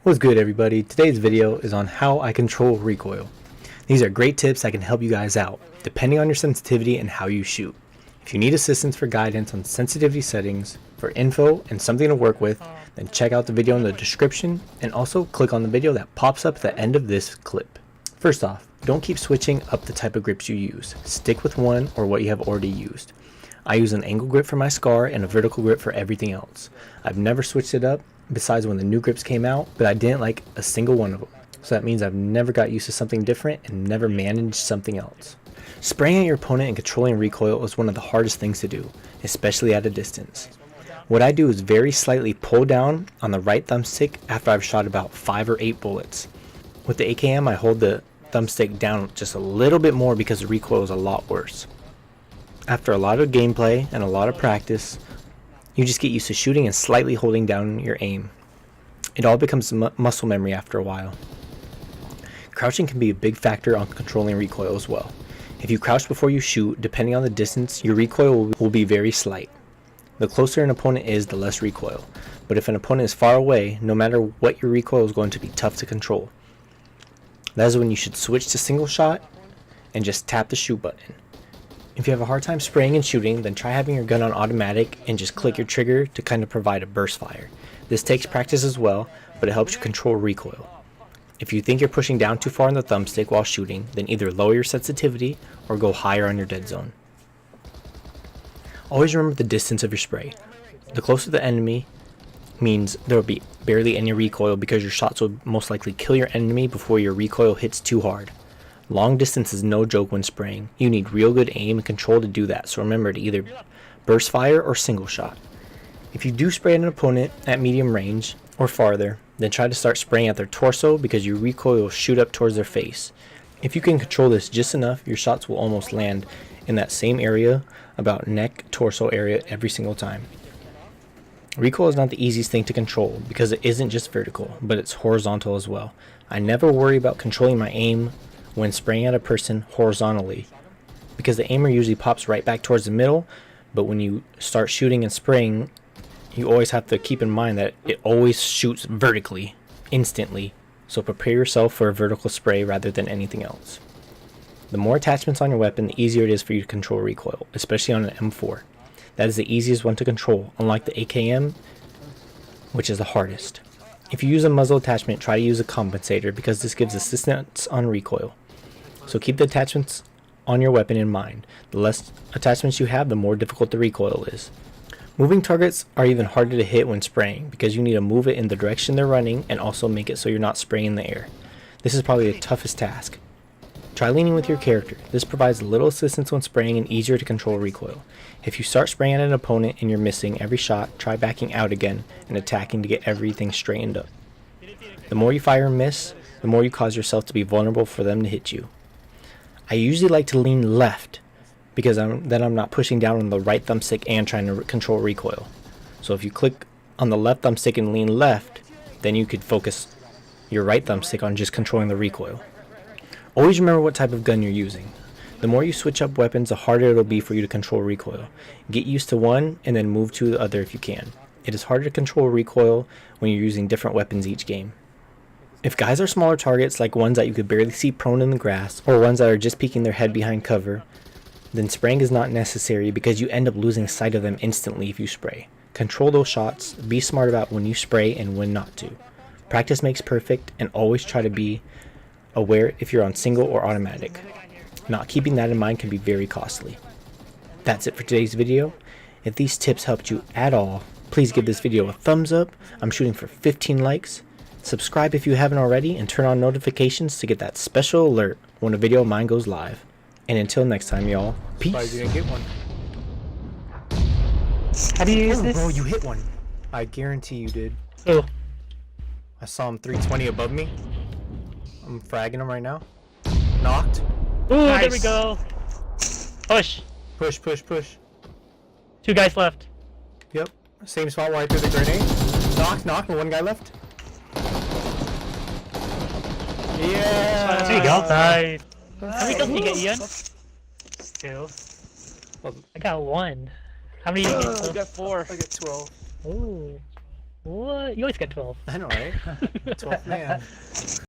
What's good, everybody? Today's video is on how I control recoil. These are great tips that can help you guys out, depending on your sensitivity and how you shoot. If you need assistance for guidance on sensitivity settings, for info and something to work with, then check out the video in the description and also click on the video that pops up at the end of this clip. First off, don't keep switching up the type of grips you use. Stick with one or what you have already used. I use an angle grip for my SCAR and a vertical grip for everything else. I've never switched it up besides when the new grips came out, but I didn't like a single one of them. So that means I've never got used to something different and never managed something else. Spraying at your opponent and controlling recoil is one of the hardest things to do, especially at a distance. What I do is very slightly pull down on the right thumbstick after I've shot about 5 or 8 bullets. With the AKM, I hold the thumbstick down just a little bit more because the recoil is a lot worse. After a lot of gameplay and a lot of practice, you just get used to shooting and slightly holding down your aim. It all becomes muscle memory after a while. Crouching can be a big factor on controlling recoil as well. If you crouch before you shoot, depending on the distance, your recoil will be very slight. The closer an opponent is, the less recoil. But if an opponent is far away, no matter what, your recoil is going to be tough to control. That is when you should switch to single shot and just tap the shoot button. If you have a hard time spraying and shooting, then try having your gun on automatic and just click your trigger to kind of provide a burst fire. This takes practice as well, but it helps you control recoil. If you think you're pushing down too far on the thumbstick while shooting, then either lower your sensitivity or go higher on your dead zone. Always remember the distance of your spray. The closer the enemy means there will be barely any recoil because your shots will most likely kill your enemy before your recoil hits too hard. Long distance is no joke when spraying. You need real good aim and control to do that, so remember to either burst fire or single shot. If you do spray at an opponent at medium range or farther, then try to start spraying at their torso because your recoil will shoot up towards their face. If you can control this just enough, your shots will almost land in that same area, about neck, torso area every single time. Recoil is not the easiest thing to control because it isn't just vertical, but it's horizontal as well. I never worry about controlling my aim when spraying at a person horizontally because the aimer usually pops right back towards the middle, but when you start shooting and spraying, you always have to keep in mind that it always shoots vertically, instantly, so prepare yourself for a vertical spray rather than anything else. The more attachments on your weapon, the easier it is for you to control recoil, especially on an M4. That is the easiest one to control, unlike the AKM, which is the hardest. If you use a muzzle attachment, try to use a compensator because this gives assistance on recoil. So keep the attachments on your weapon in mind. The less attachments you have, the more difficult the recoil is. Moving targets are even harder to hit when spraying because you need to move it in the direction they're running and also make it so you're not spraying in the air. This is probably the toughest task. Try leaning with your character. This provides little assistance when spraying and easier to control recoil. If you start spraying at an opponent and you're missing every shot, try backing out again and attacking to get everything straightened up. The more you fire and miss, the more you cause yourself to be vulnerable for them to hit you. I usually like to lean left because then I'm not pushing down on the right thumbstick and trying to control recoil. So if you click on the left thumbstick and lean left, then you could focus your right thumbstick on just controlling the recoil. Always remember what type of gun you're using. The more you switch up weapons, the harder it'll be for you to control recoil. Get used to one and then move to the other if you can. It is harder to control recoil when you're using different weapons each game. If guys are smaller targets, like ones that you could barely see prone in the grass, or ones that are just peeking their head behind cover, then spraying is not necessary because you end up losing sight of them instantly if you spray. Control those shots, be smart about when you spray and when not to. Practice makes perfect, and always try to be aware if you're on single or automatic. Not keeping that in mind can be very costly. That's it for today's video. If these tips helped you at all, please give this video a thumbs up. I'm shooting for 15 likes. Subscribe if you haven't already and turn on notifications to get that special alert when a video of mine goes live. And until next time, y'all, peace. You didn't get one. How do you use this? Bro, you hit one. I guarantee you did. Oh. I saw him 320 above me. I'm fragging him right now. Knocked. Ooh, Nice. there we go. Push. Push, push, push. 2 guys left. Yep. Same spot where I threw the grenade. Knocked, knocked, and one guy left. Yeah. There you go. Nice. How many kills did you get, Ian? 2. I got 1. How many did you I get? got 4. I got 12. Ooh. What? You always get 12. I know, right? 12th man.